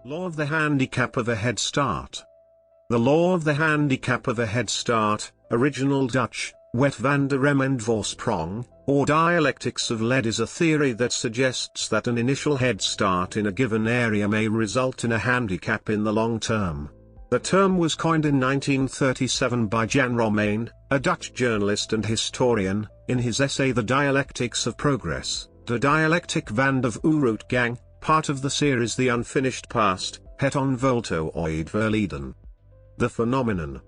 Law of the handicap of a head start. The law of the handicap of a head start, original Dutch, wet van de remmende voorsprong, or dialectics of lead, is a theory that suggests that an initial head start in a given area may result in a handicap in the long term. The term was coined in 1937 by Jan Romein, a Dutch journalist and historian, in his essay The Dialectics of Progress, De dialectiek van de vooruitgang, part of the series The Unfinished Past, het onvoltooid verleden. The phenomenon.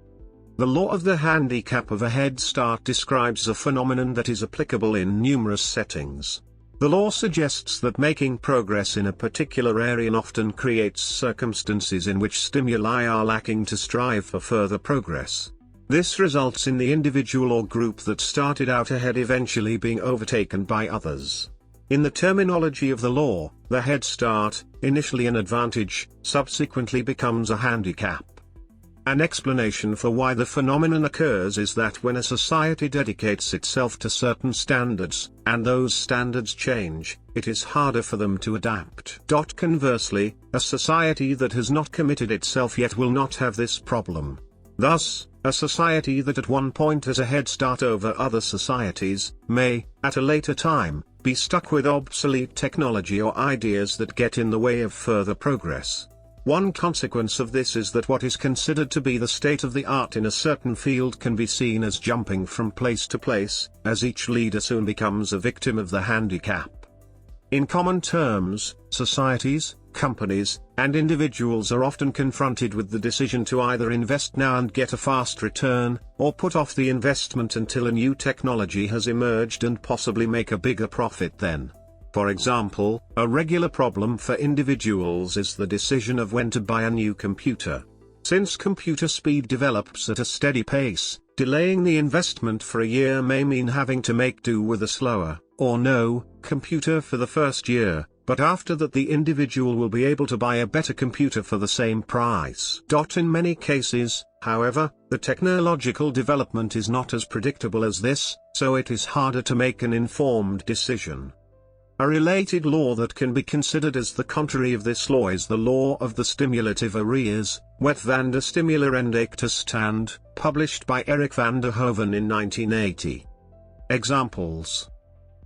The law of the handicap of a head start describes a phenomenon that is applicable in numerous settings. The law suggests that making progress in a particular area often creates circumstances in which stimuli are lacking to strive for further progress. This results in the individual or group that started out ahead eventually being overtaken by others. In the terminology of the law, the head start, initially an advantage, subsequently becomes a handicap. An explanation for why the phenomenon occurs is that when a society dedicates itself to certain standards, and those standards change, it is harder for them to adapt. Conversely, a society that has not committed itself yet will not have this problem. Thus, a society that at one point has a head start over other societies, may, at a later time, be stuck with obsolete technology or ideas that get in the way of further progress. One consequence of this is that what is considered to be the state of the art in a certain field can be seen as jumping from place to place, as each leader soon becomes a victim of the handicap. In common terms, societies, companies, and individuals are often confronted with the decision to either invest now and get a fast return, or put off the investment until a new technology has emerged and possibly make a bigger profit then. For example, a regular problem for individuals is the decision of when to buy a new computer. Since computer speed develops at a steady pace, delaying the investment for a year may mean having to make do with a slower, or no, computer for the first year, but after that the individual will be able to buy a better computer for the same price. In many cases, however, the technological development is not as predictable as this, so it is harder to make an informed decision. A related law that can be considered as the contrary of this law is the law of the stimulative arrears, wet van de stimulerende stand, published by Eric van der Hoeven in 1980. Examples.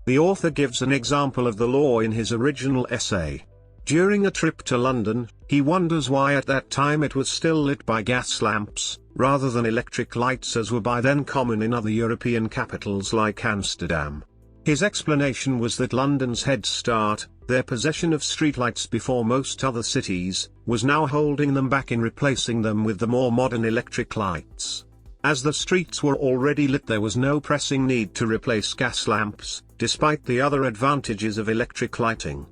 The author gives an example of the law in his original essay. During a trip to London, he wonders why at that time it was still lit by gas lamps, rather than electric lights as were by then common in other European capitals like Amsterdam. His explanation was that London's head start, their possession of streetlights before most other cities, was now holding them back in replacing them with the more modern electric lights. As the streets were already lit, there was no pressing need to replace gas lamps, despite the other advantages of electric lighting.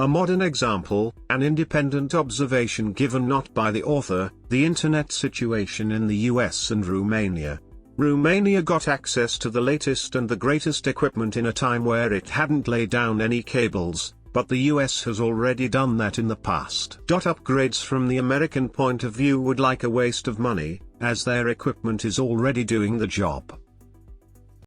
A modern example, an independent observation given not by the author, the internet situation in the US and Romania. Romania got access to the latest and the greatest equipment in a time where it hadn't laid down any cables, but the US has already done that in the past. Upgrades from the American point of view would like a waste of money, as their equipment is already doing the job.